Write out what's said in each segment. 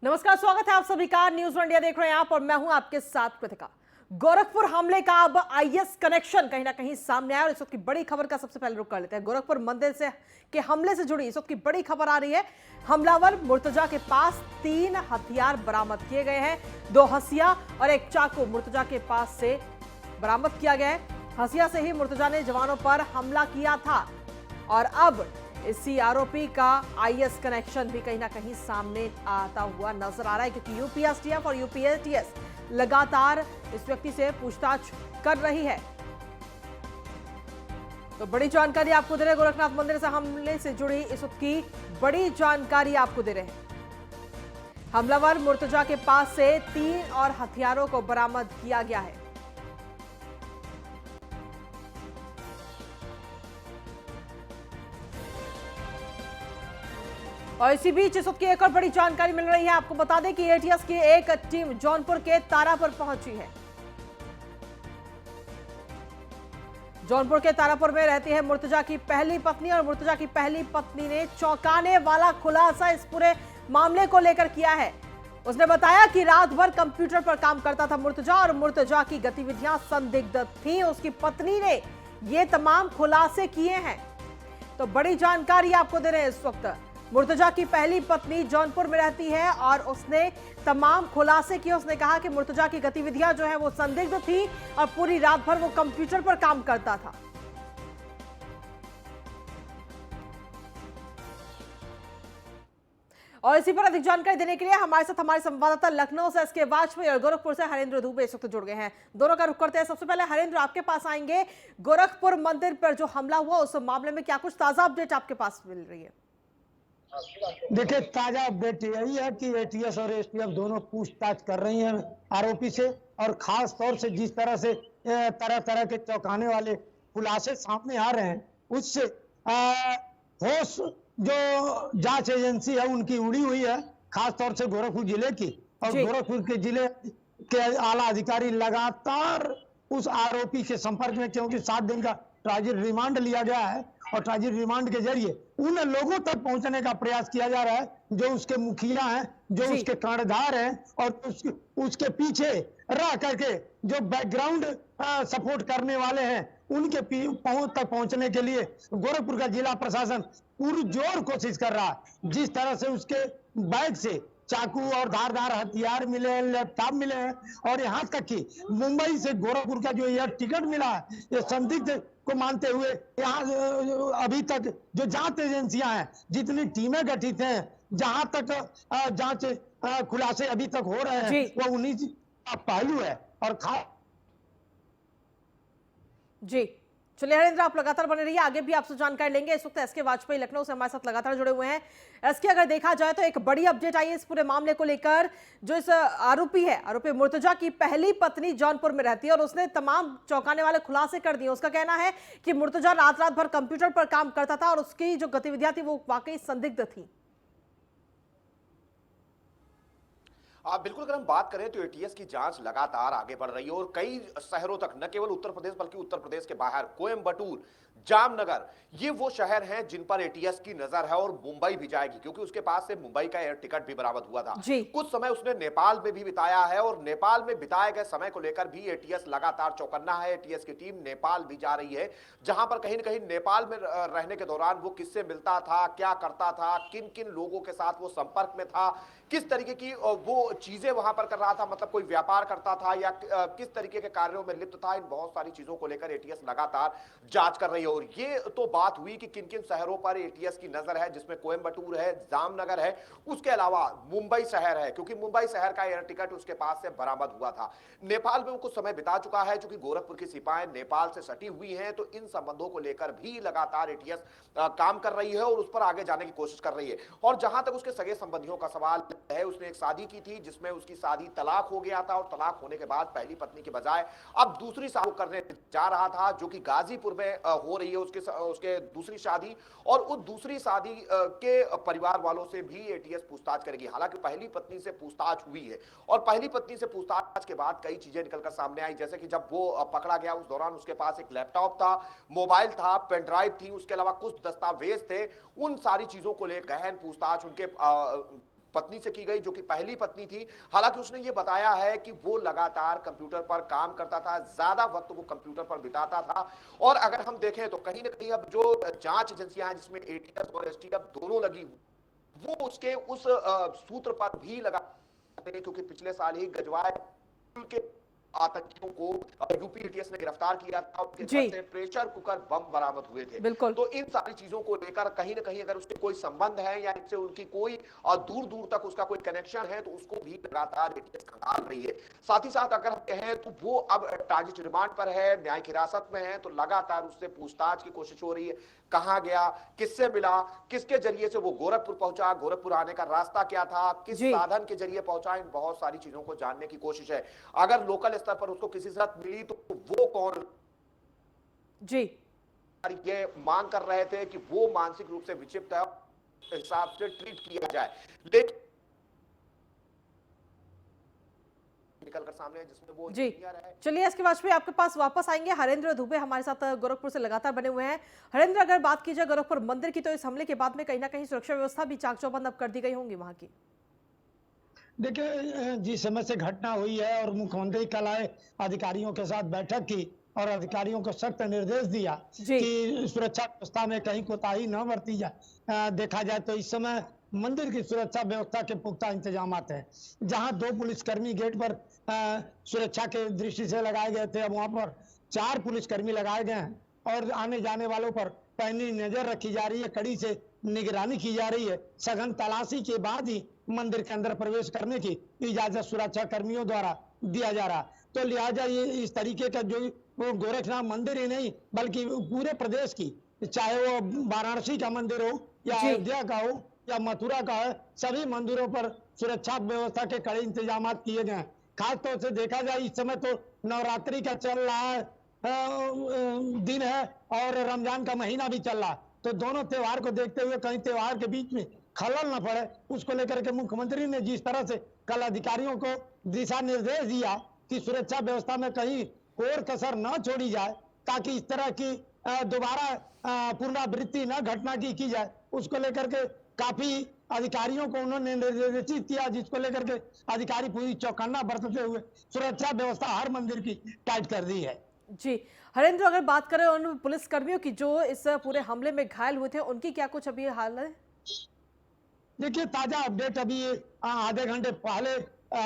नमस्कार, स्वागत है आप सभी का। न्यूज इंडिया देख रहे हैं आप और मैं हूं आपके साथ कृतिका। गोरखपुर हमले का अब आईएस कनेक्शन कहीं ना कहीं सामने आया और इस वक्त की बड़ी खबर का सबसे पहले रुख कर लेते हैं। गोरखपुर मंदिर से के हमले से जुड़ी इस वक्त की बड़ी खबर आ रही है। हमलावर मुर्तजा के पास 3 हथियार बरामद किए गए हैं। 2 हंसिया और एक चाकू मुर्तजा के पास से बरामद किया गया है। हंसिया से ही मुर्तजा ने जवानों पर हमला किया था और अब इसी आरोपी का आईएस कनेक्शन भी कहीं ना कहीं सामने आता हुआ नजर आ रहा है, क्योंकि यूपीएसटीएफ और यूपीएटीएस लगातार इस व्यक्ति से पूछताछ कर रही है। तो बड़ी जानकारी आपको दे रहे हैं, गोरखनाथ मंदिर से हमले से जुड़ी इस वक्त की बड़ी जानकारी आपको दे रहे हैं। हमलावर मुर्तजा के पास से 3 और हथियारों को बरामद किया गया है। और इसी बीच इस वक्त की एक और बड़ी जानकारी मिल रही है। आपको बता दें कि एटीएस की एक टीम जौनपुर के तारापुर पहुंची है। जौनपुर के तारापुर में रहती है मुर्तजा की पहली पत्नी और मुर्तजा की पहली पत्नी ने चौंकाने वाला खुलासा इस पूरे मामले को लेकर किया है। उसने बताया कि रात भर कंप्यूटर पर काम करता था मुर्तजा और मुर्तजा की गतिविधियां संदिग्ध थी। उसकी पत्नी ने ये तमाम खुलासे किए हैं। तो बड़ी जानकारी आपको दे रहे हैं इस वक्त। मुर्तजा की पहली पत्नी जौनपुर में रहती है और उसने तमाम खुलासे किए। उसने कहा कि मुर्तजा की गतिविधियां जो है वो संदिग्ध थी और पूरी रात भर वो कंप्यूटर पर काम करता था। और इसी पर अधिक जानकारी देने के लिए हमारे साथ हमारे संवाददाता लखनऊ से एसके वाजपेयी और गोरखपुर से हरेंद्र दुबे इस वक्त जुड़ गए हैं। दोनों का रुख करते हैं। सबसे पहले हरेंद्र, आपके पास आएंगे। गोरखपुर मंदिर पर जो हमला हुआ उस मामले में क्या कुछ ताजा अपडेट आपके पास मिल रही है? देखिए, ताजा अपडेट यही है कि एटीएस और एसटीएफ दोनों पूछताछ कर रही हैं आरोपी से, और खास तौर से जिस तरह से तरह तरह के चौंकाने वाले खुलासे सामने आ रहे हैं, उससे होश जो जांच एजेंसी है उनकी उड़ी हुई है, खास तौर से गोरखपुर जिले की। और गोरखपुर के जिले के आला अधिकारी लगातार उस आरोपी के संपर्क में, क्योंकि 7 दिन का ट्रांजिट रिमांड लिया गया है और ट्रांजिट रिमांड के जरिए उन लोगों तक पहुंचने का प्रयास किया जा रहा है जो उसके मुखिया हैं, जो उसके कर्णधार हैं और उसके पीछे रह करके जो बैकग्राउंड सपोर्ट करने वाले हैं, उनके पहुंच तक पहुंचने के लिए गोरखपुर का जिला प्रशासन पुरजोर कोशिश कर रहा है। जिस तरह से उसके बैग से चाकू और धारदार हथियार मिले हैं, लैपटॉप मिले हैं, और यहाँ तक कि मुंबई से गोरखपुर का जो यह टिकट मिला है, ये संदिग्ध को मानते हुए यहाँ अभी तक जो जांच एजेंसियां हैं, जितनी टीमें गठित हैं, जहां तक जांच खुलासे अभी तक हो रहे हैं, वो उन्हीं का पहलू है। और जी चलिए हरेंद्र, आप लगातार बने रहिए, आगे भी आपसे जानकारी लेंगे। इस वक्त एसके वाजपेयी लखनऊ से हमारे साथ लगातार जुड़े हुए हैं। एसके, अगर देखा जाए तो एक बड़ी अपडेट आई है इस पूरे मामले को लेकर। जो इस आरोपी मुर्तजा की पहली पत्नी जौनपुर में रहती है और उसने तमाम चौंकाने वाले खुलासे कर दिए। उसका कहना है कि मुर्तजा रात भर कंप्यूटर पर काम करता था और उसकी जो गतिविधियां थी वो वाकई संदिग्ध थी। आप बिल्कुल, अगर हम बात करें तो एटीएस की जांच लगातार आगे बढ़ रही है और कई शहरों तक, न केवल उत्तर प्रदेश बल्कि उत्तर प्रदेश के बाहर कोयंबटूर, जामनगर, ये वो शहर हैं जिन पर एटीएस की नजर है और मुंबई भी जाएगी, क्योंकि उसके पास से मुंबई का एयर टिकट भी बरामद हुआ था। कुछ समय उसने नेपाल में भी बिताया है और नेपाल में बिताए गए समय को लेकर भी एटीएस लगातार चौकन्ना है। एटीएस की टीम नेपाल भी जा रही है, जहां पर कहीं न कहीं नेपाल में रहने के दौरान वो किससे मिलता था, क्या करता था, किन किन लोगों के साथ वो संपर्क में था, किस तरीके की वो चीजें वहां पर कर रहा था, मतलब कोई व्यापार करता था या किस तरीके के कार्यों में लिप्त था, इन बहुत सारी चीजों को लेकर एटीएस लगातार जांच कर रही है। और ये तो बात हुई कि किन किन शहरों पर एटीएस की नजर है, जिसमें कोयंबटूर है, जामनगर है, उसके अलावा मुंबई शहर है, क्योंकि मुंबई शहर का एयर टिकट उसके पास से बरामद हुआ था। नेपाल में वो कुछ समय बिता चुका है, क्योंकि गोरखपुर की सीमाएं नेपाल से सटी हुई हैं, तो इन संबंधों को लेकर भी लगातार एटीएस काम कर रही है और उस पर आगे जाने की कोशिश कर रही है। और जहां तक उसके सगे संबंधियों का सवाल है, उसने एक शादी की थी जिसमें उसकी शादी तलाक हो गया था और तलाक होने के बाद पहली पत्नी के बजाय अब दूसरी शादी करने जा रहा था, जो कि गाजीपुर में हो रही है उसके दूसरी शादी। और उस दूसरी शादी के परिवार वालों से भी एटीएस पूछताछ करेगी। हालांकि पहली पत्नी से पूछताछ हुई है और पहली पत्नी से पूछताछ के बाद कई चीजें निकलकर सामने आई, जैसे कि जब वो पकड़ा गया उस दौरान उसके पास एक लैपटॉप था, मोबाइल था, पेन ड्राइव थी, उसके अलावा कुछ दस्तावेज थे। उन सारी चीजों को लेकर गहन पूछताछ उनके पत्नी से की गई, जो कि पहली पत्नी थी। हालांकि उसने ये बताया है कि वो लगातार कंप्यूटर पर काम करता था, ज्यादा वक्त वो कंप्यूटर पर बिताता था। और अगर हम देखें तो कहीं ना कहीं अब जो जांच एजेंसियां हैं जिसमें एटीएस और एसटीएफ दोनों लगी, वो उसके उस सूत्र पर भी लगा, क्योंकि पिछले साल ही गजवाए के आतंकियों को यूपी एटीएस ने गिरफ्तार किया था, उनके घर से प्रेशर कुकर बम बरामद हुए थे। बिल्कुल। तो इन सारी चीजों को लेकर कहीं ना कहीं अगर उससे कोई संबंध है या इनसे उनकी कोई दूर दूर तक उसका कोई कनेक्शन है, तो उसको भी लगातार एटीएस खंगाल रही है। साथ ही साथ अगर हम कहें तो वो अब ट्रांजिट रिमांड पर है, न्यायिक हिरासत में है, तो लगातार उससे पूछताछ की कोशिश हो रही है। कहां गया, किससे मिला, किसके जरिए से वो गोरखपुर पहुंचा, गोरखपुर आने का रास्ता क्या था, किस साधन के जरिए पहुंचा, इन बहुत सारी चीजों को जानने की कोशिश है। अगर लोकल स्तर पर उसको किसी से मिली तो वो कौन, जी ये मांग कर रहे थे कि वो मानसिक रूप से विक्षिप्त है, हिसाब से ट्रीट किया जाए, लेकिन निकलकर सामने है जिसमें वो जी। चलिए इसके वाजपेयी आपके पास वापस आएंगे। हरेंद्र दुबे हमारे साथ गोरखपुर से लगातार बने हुए हैं। हरेंद्र, अगर बात की जाए गोरखपुर मंदिर की, तो इस हमले के बाद में कहीं ना कहीं सुरक्षा व्यवस्था भी चाक चौबंद अब कर दी गई होंगी वहां की। देखिए, जिस समय से घटना हुई है और मुख्यमंत्री कल आए, अधिकारियों के साथ बैठक की और अधिकारियों को सख्त निर्देश दिया कि सुरक्षा व्यवस्था में कहीं कोताही न बरती जाए। देखा जाए तो इस समय मंदिर की सुरक्षा व्यवस्था के पुख्ता इंतजाम हैं। जहां 2 पुलिसकर्मी गेट पर सुरक्षा के दृष्टि से लगाए गए थे, अब वहां पर 4 पुलिसकर्मी लगाए गए हैं और आने जाने वालों पर पैनी नजर रखी जा रही है, कड़ी से निगरानी की जा रही है। सघन तलाशी के बाद ही मंदिर के अंदर प्रवेश करने की इजाजत सुरक्षा कर्मियों द्वारा दिया जा रहा। तो लिहाजा ये इस तरीके का जो गोरखनाथ मंदिर ही नहीं बल्कि पूरे प्रदेश की, चाहे वो वाराणसी का मंदिर हो या अयोध्या का हो या मथुरा का है, सभी मंदिरों पर सुरक्षा व्यवस्था के कड़े इंतजाम किए गए हैं। खासतौर से देखा जाए इस समय तो नवरात्रि का चल रहा है दिन है और रमजान का महीना भी चल रहा, तो दोनों त्योहार को देखते हुए कहीं त्योहार के बीच में खलल न पड़े, उसको लेकर के मुख्यमंत्री ने जिस तरह से कल अधिकारियों को दिशा निर्देश दिया कि सुरक्षा व्यवस्था में कहीं कोर कसर न छोड़ी जाए, ताकि इस तरह की दोबारा पुनरावृत्ति न घटना की जाए, उसको लेकर के काफी अधिकारियों को उन्होंने निर्देशित किया, जिसको लेकर के अधिकारी पूरी चौकन्ना बरतते हुए सुरक्षा व्यवस्था हर मंदिर की टाइट कर दी है। जी हरेंद्र, अगर बात करें उन पुलिस कर्मियों की जो इस पूरे हमले में घायल हुए थे, उनकी क्या कुछ अभी हाल है? देखिए, ताजा अपडेट अभी आधे घंटे पहले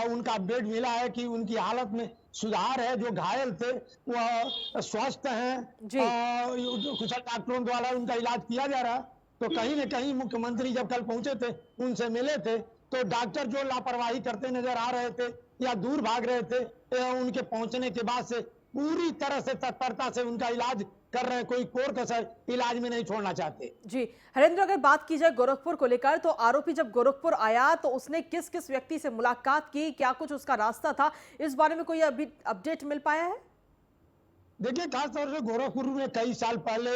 उनका अपडेट मिला है कि उनकी हालत में सुधार है। जो घायल थे वह स्वस्थ हैं, कुछ डॉक्टरों द्वारा उनका इलाज किया जा रहा है। तो कहीं न कहीं मुख्यमंत्री जब कल पहुंचे थे, उनसे मिले थे, तो डॉक्टर जो लापरवाही करते नजर आ रहे थे या दूर भाग रहे थे, उनके पहुंचने के बाद से पूरी तरह से तत्परता से उनका इलाज कर रहे हैं, कोई कोर कसर इलाज में नहीं छोड़ना चाहते। जी हरेंद्र, अगर बात की जाए गोरखपुर को लेकर, तो आरोपी जब गोरखपुर आया तो उसने किस किस व्यक्ति से मुलाकात की, क्या कुछ उसका रास्ता था, इस बारे में कोई अभी अपडेट मिल पाया है? देखिए, खासतौर से गोरखपुर में कई साल पहले,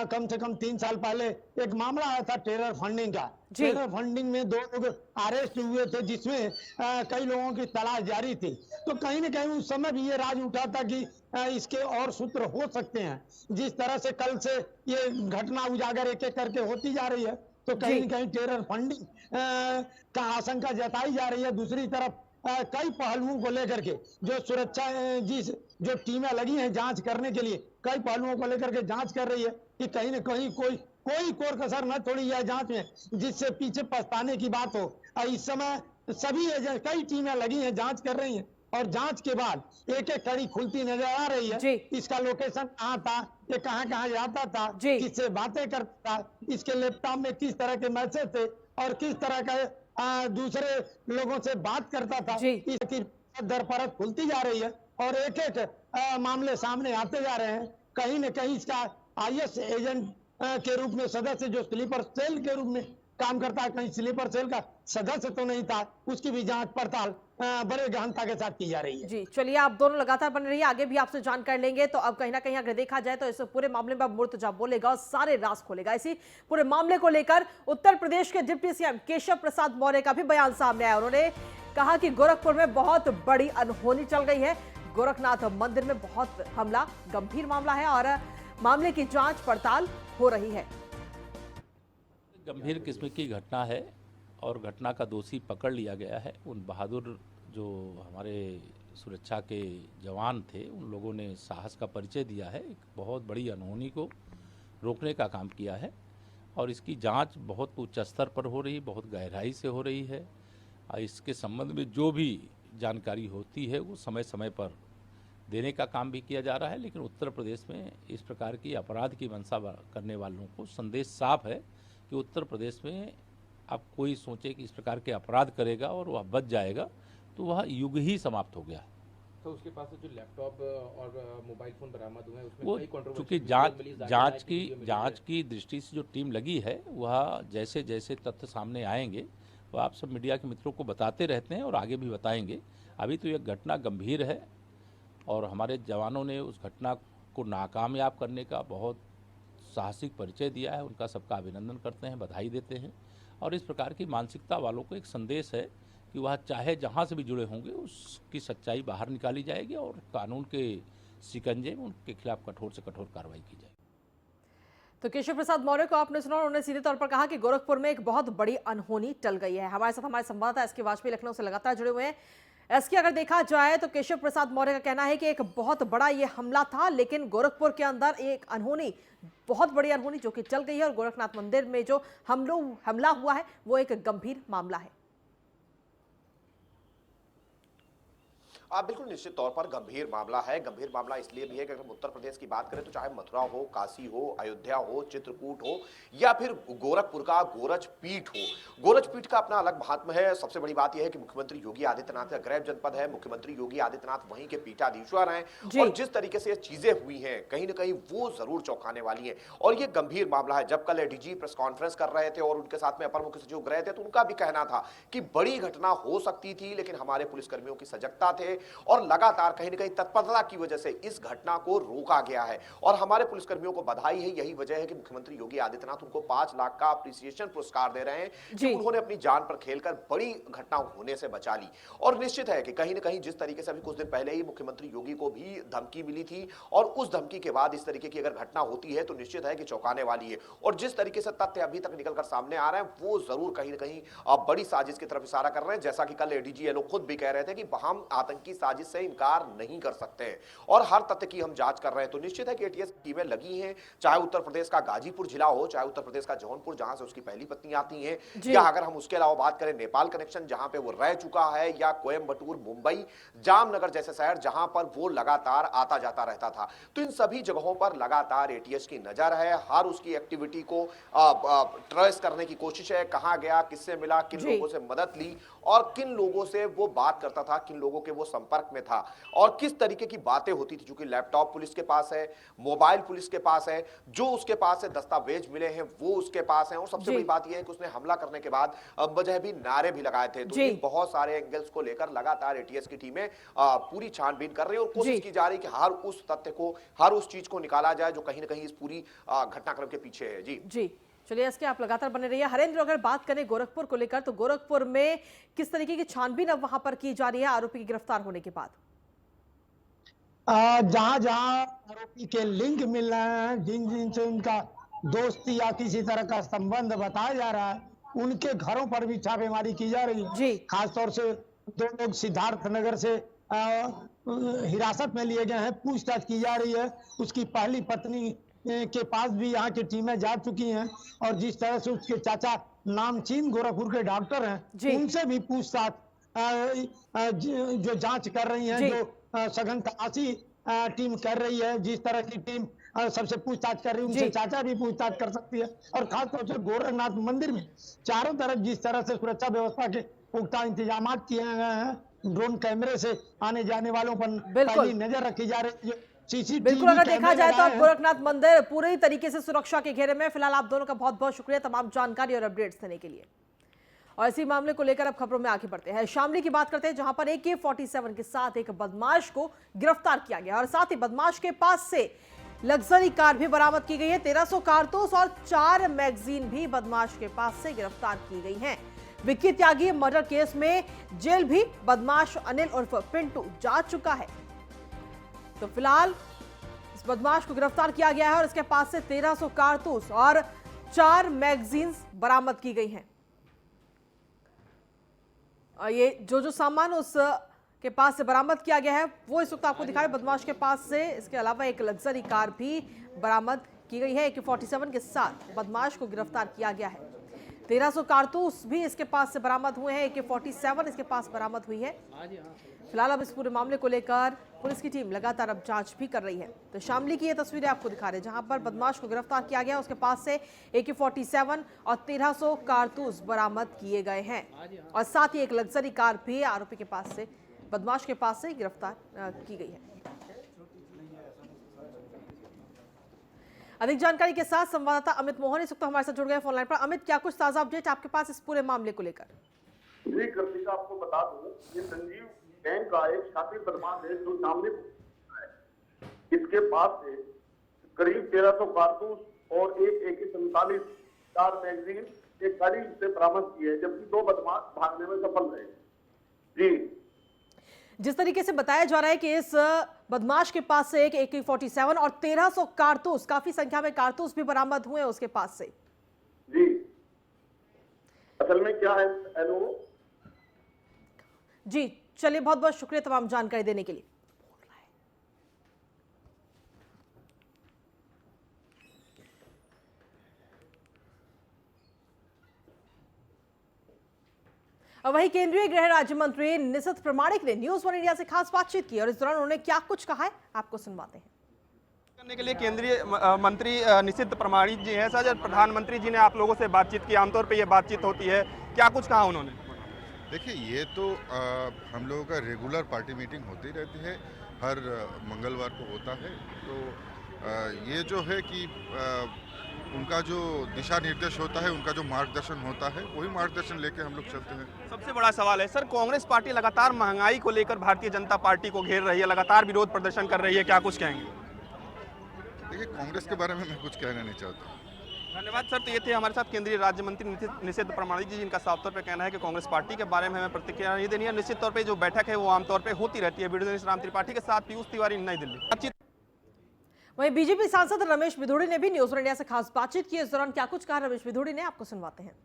कम से कम 3 साल पहले एक मामला आया था टेरर फंडिंग का। टेरर फंडिंग में 2 लोग अरेस्ट हुए थे, जिसमें कई लोगों की तलाश जारी थी। तो कहीं न कहीं उस समय भी ये राज उठा था कि इसके और सूत्र हो सकते हैं। जिस तरह से कल से ये घटना उजागर एक एक करके होती जा रही है, तो कहीं न कहीं टेरर फंडिंग का आशंका जताई जा रही है। दूसरी तरफ कई पहलुओं को लेकर के जो सुरक्षा जो टीमें लगी हैं जांच करने के लिए, कई पहलुओं को लेकर के जांच कर रही है कि कहीं न कहीं कोई कोर कसर न छोड़ी जाए जांच में, जिससे पीछे पछताने की बात हो। इस समय सभी कई टीमें लगी हैं, जांच कर रही हैं और जांच के बाद एक एक कड़ी खुलती नजर आ रही है। इसका लोकेशन कहाँ था, ये कहाँ जाता था, किससे बातें करता था, इसके लैपटॉप में किस तरह के मैसेज थे और किस तरह का दूसरे लोगों से बात करता था। इसकी दर परत खुलती जा रही है और एक एक मामले सामने आते जा रहे हैं। कहीं न कहीं इसका आईएस एजेंट के रूप में सदस्य जो स्लीपर सेल के रूप में काम करता है, कहीं स्लीपर सेल का सदस्य तो नहीं था, उसकी भी जांच पड़ताल बड़े गहनता के साथ की जा रही है। जी चलिए, आप दोनों लगातार बने रहिए, आगे भी आपसे जानकारी लेंगे। तो अब कहीं ना कहीं अगर देखा जाए तो इस पूरे मामले में अब मुर्तजा बोलेगा और सारे राज खोलेगा। इसी पूरे मामले को लेकर उत्तर प्रदेश के डिप्टी सीएम केशव प्रसाद मौर्य का भी बयान सामने आया। उन्होंने कहा कि गोरखपुर में बहुत बड़ी अनहोनी चल गई है, गोरखनाथ मंदिर में बहुत हमला गंभीर मामला है और मामले की जांच पड़ताल हो रही है। गंभीर किस्म की घटना है और घटना का दोषी पकड़ लिया गया है। उन बहादुर जो हमारे सुरक्षा के जवान थे, उन लोगों ने साहस का परिचय दिया है, एक बहुत बड़ी अनहोनी को रोकने का काम किया है और इसकी जांच बहुत उच्च स्तर पर हो रही, बहुत गहराई से हो रही है। और इसके संबंध में जो भी जानकारी होती है वो समय समय पर देने का काम भी किया जा रहा है। लेकिन उत्तर प्रदेश में इस प्रकार की अपराध की मंशा करने वालों को संदेश साफ है कि उत्तर प्रदेश में अब कोई सोचे कि इस प्रकार के अपराध करेगा और वह बच जाएगा तो वह युग ही समाप्त हो गया। तो उसके पास से जो लैपटॉप और मोबाइल फोन बरामद हुए हैं उसमें वो कई कंट्रोवर्सी चूँकि जांच की दृष्टि से जो टीम लगी है वह जैसे जैसे तथ्य सामने आएंगे वह आप सब मीडिया के मित्रों को बताते रहते हैं और आगे भी बताएंगे। अभी तो यह घटना गंभीर है और हमारे जवानों ने उस घटना को नाकामयाब करने का बहुत साहसिक परिचय दिया है। उनका सबका अभिनंदन करते हैं, बधाई देते हैं और इस प्रकार की मानसिकता वालों को एक संदेश है कि वह चाहे जहाँ से भी जुड़े होंगे उसकी सच्चाई बाहर निकाली जाएगी और कानून के शिकंजे में उनके खिलाफ कठोर से कठोर कार्रवाई की जाएगी। तो केशव प्रसाद मौर्य को आपने सुना, उन्होंने सीधे तौर पर कहा कि गोरखपुर में एक बहुत बड़ी अनहोनी टल गई है। हमारे साथ हमारे संवाददाता एसके वाजपेयी लखनऊ से लगातार जुड़े हुए हैं। एसके, अगर देखा जाए तो केशव प्रसाद मौर्य का कहना है कि एक बहुत बड़ा ये हमला था, लेकिन गोरखपुर के अंदर एक अनहोनी, बहुत बड़ी अनहोनी जो कि चल गई है और गोरखनाथ मंदिर में जो हमला हुआ है वो एक गंभीर मामला है। बिल्कुल निश्चित तौर पर गंभीर मामला है। गंभीर मामला इसलिए भी है कि अगर हम उत्तर प्रदेश की बात करें तो चाहे मथुरा हो, काशी हो, अयोध्या हो, चित्रकूट हो या फिर गोरखपुर का गोरज पीठ हो, गोरज पीठ का अपना अलग महात्म है। सबसे बड़ी बात यह है कि मुख्यमंत्री योगी आदित्यनाथ का गृह जनपद है, मुख्यमंत्री योगी आदित्यनाथ वहीं के पीठाधीश्वर हैं और जिस तरीके से ये चीजें हुई हैं कहीं ना कहीं वो जरूर चौंकाने वाली है और ये गंभीर मामला है। जब कल एडीजी प्रेस कॉन्फ्रेंस कर रहे थे और उनके साथ में अपर मुख्य सचिव गृह थे तो उनका भी कहना था कि बड़ी घटना हो सकती थी, लेकिन हमारे पुलिसकर्मियों की सजगता थे और लगातार कहीं न कहीं तत्परता की वजह से इस घटना को रोका गया है और हमारे पुलिसकर्मियों को बधाई है। यही वजह है कि मुख्यमंत्री योगी आदित्यनाथ उनको 5 लाख का अप्रिसिएशन पुरस्कार दे रहे हैं कि उन्होंने अपनी जान पर खेलकर बड़ी घटना होने से बचा ली। और निश्चित है कि कहीं न कहीं जिस तरीके से अभी कुछ दिन पहले ही मुख्यमंत्री योगी को भी धमकी मिली थी और उस धमकी के बाद इस तरीके की अगर घटना होती है तो निश्चित है कि चौंकाने वाली है और जिस तरीके से तथ्य अभी तक निकलकर सामने आ रहे हैं वो जरूर कहीं न कहीं बड़ी साजिश की तरफ इशारा कर रहे हैं। जैसा कि कल एडीजी ये लोग खुद भी कह रहे थे कि हम आतंकी साजिश से इनकार नहीं कर सकते हैं और हर तथ्य की हम जांच कर रहे हैं। तो निश्चित है कि एटीएस टीमें लगी हैं, चाहे उत्तर प्रदेश का गाजीपुर जिला हो, चाहे उत्तर प्रदेश का जौनपुर जहां से उसकी पहली पत्नी आती है, या अगर हम उसके अलावा बात करें नेपाल कनेक्शन जहां पे वो रह चुका है, या कोयम्बटूर, मुंबई, जामनगर जैसे शहर जहां पर वो लगातार आता जाता रहता था। तो इन सभी जगहों पर लगातार एटीएस की नजर है, हर उसकी एक्टिविटी को ट्रेस करने की कोशिश है, कहां गया, किससे मिला, किन लोगों से मदद ली और किन लोगों से वो बात करता था, किन लोगों के वो संपर्क में था और किस तरीके की बातें होती थी। क्योंकि लैपटॉप पुलिस के पास है, मोबाइल पुलिस के पास है, जो उसके पास है दस्तावेज मिले हैं वो उसके पास है और सबसे बड़ी बात यह है कि उसने हमला करने के बाद वजह भी नारे भी लगाए थे। तो इन बहुत सारे एंगल्स को लेकर लगातार एटीएस की टीमें पूरी छानबीन कर रही है और कोशिश की जा रही है कि हर उस तथ्य को, हर उस चीज को निकाला जाए जो कहीं ना कहीं इस पूरी घटनाक्रम के पीछे है। जी चलिए इसके आप लगातार बने रहिए। हरेंद्र, अगर बात करें गोरखपुर को लेकर तो गोरखपुर में किस तरीके की छानबीन अब वहां पर की जा रही है आरोपी की गिरफ्तार होने के बाद? जहां जहां आरोपी के लिंक मिल रहे हैं, जिन जिन से उनका दोस्ती या किसी तरह का संबंध बताया जा रहा है, उनके घरों पर भी छापेमारी की जा रही है। खासतौर से 2 लोग सिद्धार्थ नगर से हिरासत में लिए गए हैं, पूछताछ की जा रही है। उसकी पहली पत्नी के पास भी यहाँ की टीमें जा चुकी हैं और जिस तरह से उसके चाचा नामचीन गोरखपुर के डॉक्टर हैं, उनसे भी पूछताछ जो जांच कर रही हैं, जो सघन तलाशी टीम कर रही है, जिस तरह की टीम सबसे पूछताछ कर रही है, उनसे चाचा भी पूछताछ कर सकती है। और खासतौर से गोरखनाथ मंदिर में चारों तरफ जिस तरह से सुरक्षा व्यवस्था के पुख्ता इंतजाम किए गए हैं, ड्रोन कैमरे से आने जाने वालों पर पहली नजर रखी जा रही है। बिल्कुल, अगर देखा जाए तो अब गोरखनाथ मंदिर पूरी तरीके से सुरक्षा के घेरे में। फिलहाल आप दोनों का बहुत बहुत शुक्रिया तमाम जानकारी और अपडेट्स देने के लिए। और इसी मामले को लेकर अब खबरों में आगे बढ़ते हैं। शामली की बात करते हैं जहां पर AK-47 के साथ एक बदमाश को गिरफ्तार किया गया और साथ ही बदमाश के पास से लग्जरी कार भी बरामद की गई है। 1300 कारतूस और 4 मैगजीन भी बदमाश के पास से गिरफ्तार की गई हैं। विक्की त्यागी मर्डर केस में जेल भी बदमाश अनिल उर्फ पिंटू जा चुका है। तो फिलहाल इस बदमाश को गिरफ्तार किया गया है और इसके पास से 1300 कारतूस और 4 मैगजीन्स बरामद की गई हैं। ये जो सामान उस के पास से बरामद किया गया है वो इस वक्त आपको दिखा रहे हैं बदमाश के पास से। इसके अलावा एक लग्जरी कार भी बरामद की गई है। AK-47 के साथ बदमाश को गिरफ्तार किया गया है। 1300 कारतूस भी इसके पास से बरामद हुए हैं। AK-47 इसके पास बरामद हुई है। फिलहाल अब इस पूरे मामले को लेकर पुलिस की टीम लगातार अब जांच भी कर रही है। तो शामली की ये तस्वीरें आपको दिखा रहे हैं जहां पर बदमाश को गिरफ्तार किया गया, उसके पास से AK-47 और 1300 कारतूस बरामद किए गए हैं और साथ ही एक लग्जरी कार भी आरोपी के पास से, बदमाश के पास से गिरफ्तार की गई है। अधिक जानकारी के साथ संवाददाता अमित मोहन इस वक्त हमारे साथ जुड़ गए फोन लाइन पर। अमित, क्या कुछ ताजा अपडेट आपके पास इस पूरे मामले को लेकर? जी कृतिका, आपको बता दूं ये संजीव गैंग का एक शातिर बदमाश है जो सामने है। इसके पास से करीब 1300 कारतूस और एक AK-47 4 मैगजीन एक गाड़ी से बरामद की है, जबकि 2 बदमाश भागने में सफल रहे। जी, जिस तरीके से बताया जा रहा है कि इस बदमाश के पास से एक AK-47 और 1300 कारतूस, काफी संख्या में कारतूस भी बरामद हुए हैं उसके पास से। जी, असल में क्या है हेलो जी, चलिए, बहुत बहुत शुक्रिया तमाम जानकारी देने के लिए। और वहीं केंद्रीय गृह राज्य मंत्री निशित प्रमाणिक ने न्यूज वन इंडिया से खास बातचीत की और इस दौरान उन्होंने क्या कुछ कहा है आपको सुनवाते हैं। करने के लिए केंद्रीय मंत्री निशित प्रमाणिक जी हैं। सर, प्रधानमंत्री जी ने आप लोगों से बातचीत की, आमतौर पे ये बातचीत होती है, क्या कुछ कहा उन्होंने? देखिए, ये तो हम लोगों का रेगुलर पार्टी मीटिंग होती रहती है, हर मंगलवार को होता है। तो ये जो है कि उनका जो दिशा निर्देश होता है, उनका जो मार्गदर्शन होता है, वही मार्गदर्शन लेके हम लोग चलते हैं। सबसे बड़ा सवाल है सर, कांग्रेस पार्टी लगातार महंगाई को लेकर भारतीय जनता पार्टी को घेर रही है, लगातार विरोध प्रदर्शन कर रही है, क्या कुछ कहेंगे? देखिए, कांग्रेस के बारे में मैं कुछ कहना नहीं चाहता। धन्यवाद सर। तो ये थे हमारे साथ केंद्रीय राज्य मंत्री निशित प्रमाणिक जी, जिनका साफ तौर पे कहना है कि कांग्रेस पार्टी के बारे में हमें प्रतिक्रिया नहीं देनी है। निश्चित तौर पे जो बैठक है वो आमतौर पे होती रहती है। वीडियो जर्नलिस्ट राम त्रिपाठी के साथ पीयूष तिवारी, नई दिल्ली। वहीं बीजेपी सांसद रमेश बिधूड़ी ने भी न्यूज वन इंडिया से खास बातचीत की। इस दौरान क्या कुछ कहा रमेश बिधूड़ी ने, आपको सुनवाते हैं।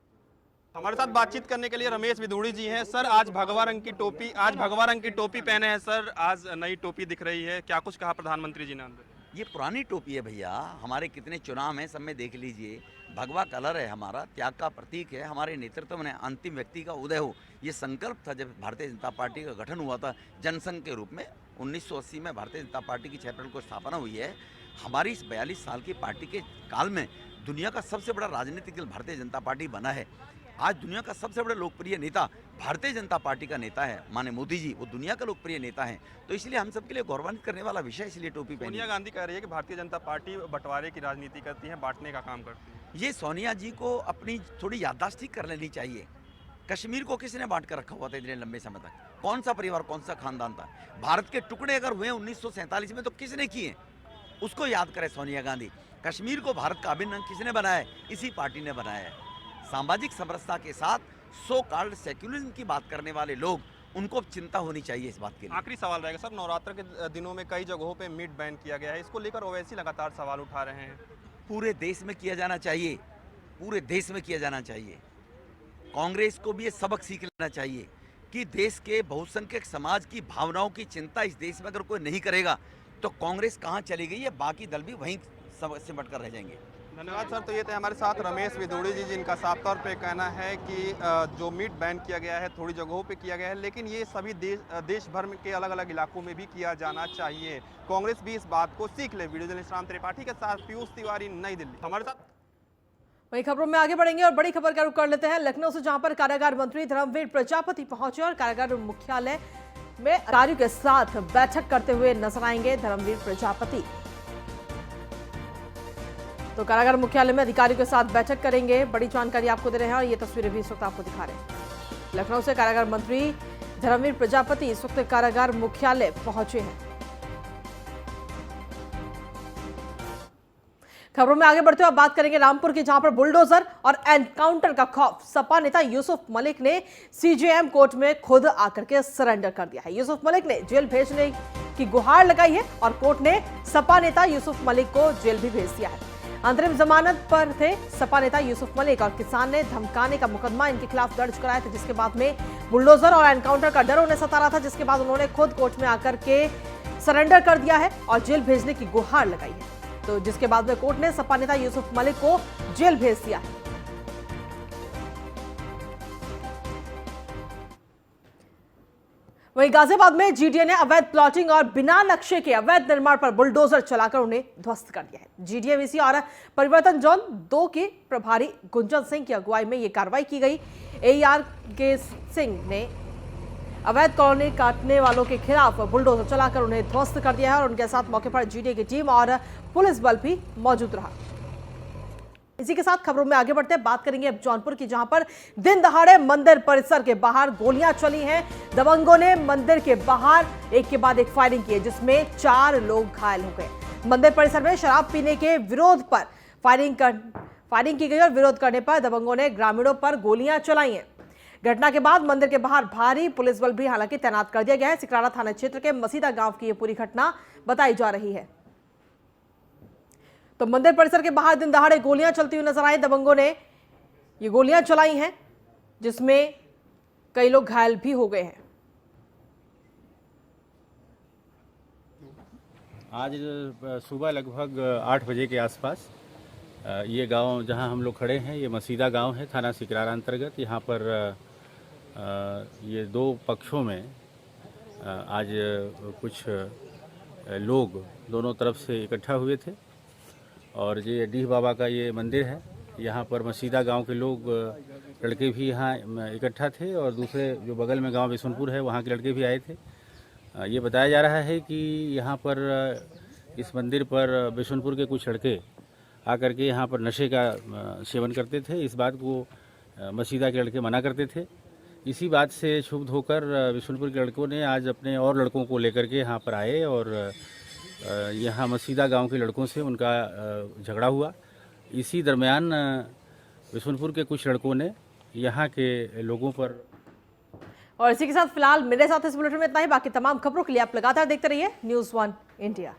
हमारे साथ बातचीत करने के लिए रमेश बिधूड़ी जी हैं। सर, आज भगवा रंग की टोपी पहने हैं सर, आज नई टोपी दिख रही है, क्या कुछ कहा प्रधानमंत्री जी ने? अंदर ये पुरानी टोपी है भैया, हमारे कितने चुनाव हैं सब में देख लीजिए। भगवा कलर है हमारा, त्याग का प्रतीक है। हमारे नेतृत्व में अंतिम व्यक्ति का उदय हो, ये संकल्प था जब भारतीय जनता पार्टी का गठन हुआ था जनसंघ के रूप में। 1980 में भारतीय जनता पार्टी की 6 अप्रैल को स्थापना हुई है। हमारी इस 42 साल की पार्टी के काल में दुनिया का सबसे बड़ा राजनीतिक दल भारतीय जनता पार्टी बना है। आज दुनिया का सबसे बड़ा लोकप्रिय नेता भारतीय जनता पार्टी का नेता है, माननीय मोदी जी, वो दुनिया का लोकप्रिय नेता है। तो इसलिए हम सबके लिए गौरवान्वित करने वाला विषय, इसलिए टोपी पहनी। सोनिया गांधी कह रही है कि भारतीय जनता पार्टी बंटवारे की राजनीति करती है, बांटने का काम करती है। ये सोनिया जी को अपनी थोड़ी याददाश्त ठीक कर लेनी चाहिए। कश्मीर को किसने बांट कर रखा हुआ था इतने लंबे समय तक? कौन सा परिवार, कौन सा खानदान था? भारत के टुकड़े अगर हुए 1947 में तो किसने किए, उसको याद करे सोनिया गांधी। कश्मीर को भारत का अभिन्न अंग किसने बनाया है? इसी पार्टी ने बनाया है। सामाजिक समरसता के साथ सो कॉल्ड सेक्युलरिज्म की बात करने वाले लोग, उनको चिंता होनी चाहिए इस बात के लिए। आखिरी सवाल रहेगा सर, नवरात्र के दिनों में कई जगहों पे मीट बैन किया गया है, इसको लेकर ओवैसी लगातार सवाल उठा रहे हैं। पूरे देश में किया जाना चाहिए, पूरे देश में किया जाना चाहिए। कांग्रेस को भी ये सबक सीख लेना चाहिए कि देश के बहुसंख्यक समाज की भावनाओं की चिंता इस देश में अगर कोई नहीं करेगा तो कांग्रेस कहाँ चली गई है, बाकी दल भी वहीं सिमट कर रह जाएंगे। धन्यवाद सर। तो ये थे हमारे साथ रमेश बिधूड़ी जी, जिनका साफ तौर पे कहना है कि जो मीट बैन किया गया है थोड़ी जगहों पे किया गया है, लेकिन ये सभी देश भर के अलग अलग इलाकों में भी किया जाना चाहिए। कांग्रेस भी इस बात को सीख ले। वीडियो जर्नलिस्ट राम त्रिपाठी के साथ पीयूष तिवारी, नई दिल्ली। हमारे साथ वही खबरों में आगे बढ़ेंगे और बड़ी खबर का रुख कर लेते हैं लखनऊ से, जहां पर कारागार मंत्री धर्मवीर प्रजापति पहुंचे और कारागार मुख्यालय में अधिकारियों के साथ बैठक करते हुए नजर आएंगे धर्मवीर प्रजापति। तो कारागार मुख्यालय में अधिकारियों के साथ बैठक करेंगे, बड़ी जानकारी आपको दे रहे हैं और ये तस्वीरें भी इस वक्त आपको दिखा रहे हैं। लखनऊ से कारागार मंत्री धर्मवीर प्रजापति इस वक्त कारागार मुख्यालय पहुंचे हैं। खबरों में आगे बढ़ते हुए बात करेंगे रामपुर की, जहां पर बुलडोजर और एनकाउंटर का खौफ। सपा नेता यूसुफ मलिक ने सीजेएम कोर्ट में खुद आकर के सरेंडर कर दिया है। यूसुफ मलिक ने जेल भेजने की गुहार लगाई है और कोर्ट ने सपा नेता यूसुफ मलिक को जेल भी भेज दिया है। अंतरिम जमानत पर थे सपा नेता यूसुफ मलिक और किसान ने धमकाने का मुकदमा इनके खिलाफ दर्ज कराया था, जिसके बाद में बुलडोजर और एनकाउंटर का डर उन्हें सता रहा था, जिसके बाद उन्होंने खुद कोर्ट में आकर के सरेंडर कर दिया है और जेल भेजने की गुहार लगाई है। तो जिसके बाद में कोर्ट ने सपा नेता यूसुफ मलिक को जेल भेज दिया है। वहीं गाजियाबाद में जीडीए ने अवैध प्लॉटिंग और बिना नक्शे के अवैध निर्माण पर बुलडोजर चलाकर उन्हें ध्वस्त कर दिया है। जीडीए वीसी और परिवर्तन जोन 2 के प्रभारी गुंजन सिंह की अगुवाई में यह कार्रवाई की गई। एआर के सिंह ने अवैध कॉलोनी काटने वालों के खिलाफ बुलडोजर चलाकर उन्हें ध्वस्त कर दिया है और उनके साथ मौके पर जीडीए की टीम और पुलिस बल भी मौजूद रहा। इसी के साथ खबरों में आगे बढ़ते हैं, बात करेंगे अब जौनपुर की, जहां पर दिन दहाड़े मंदिर परिसर के बाहर गोलियां चली हैं। दबंगों ने मंदिर के बाहर एक के बाद एक फायरिंग की है, जिसमें 4 लोग घायल हो गए। मंदिर परिसर में शराब पीने के विरोध पर फायरिंग की गई और विरोध करने पर दबंगों ने ग्रामीणों पर गोलियां चलाई हैं। घटना के बाद मंदिर के बाहर भारी पुलिस बल भी हालांकि तैनात कर दिया गया है। सिकराड़ा थाना क्षेत्र के मसीदा गांव की यह पूरी घटना बताई जा रही है। तो मंदिर परिसर के बाहर दिन दहाड़े गोलियां चलती हुई नजर आई। दबंगों ने ये गोलियां चलाई हैं, जिसमें कई लोग घायल भी हो गए हैं। आज सुबह लगभग 8 बजे के आसपास ये गांव जहां हम लोग खड़े हैं, ये मसीदा गांव है, थाना सिकरारा अंतर्गत। यहाँ पर ये 2 पक्षों में आज कुछ लोग दोनों तरफ से इकट्ठा हुए थे और ये डीह बाबा का ये मंदिर है। यहाँ पर मसीदा गांव के लोग लड़के भी यहाँ इकट्ठा थे और दूसरे जो बगल में गांव बिशुनपुर है वहाँ के लड़के भी आए थे। ये बताया जा रहा है कि यहाँ पर इस मंदिर पर बिशुनपुर के कुछ लड़के आकर के यहाँ पर नशे का सेवन करते थे। इस बात को मसीदा के लड़के मना करते थे। इसी बात से क्षुब्ध होकर बिशुनपुर के लड़कों ने आज अपने और लड़कों को लेकर के यहाँ पर आए और यहाँ मसीदा गांव के लड़कों से उनका झगड़ा हुआ। इसी दरमियान बिशुनपुर के कुछ लड़कों ने यहाँ के लोगों पर। और इसी के साथ फिलहाल मेरे साथ इस बुलेटिन में इतना ही। बाकी तमाम खबरों के लिए आप लगातार देखते रहिए News 1 इंडिया।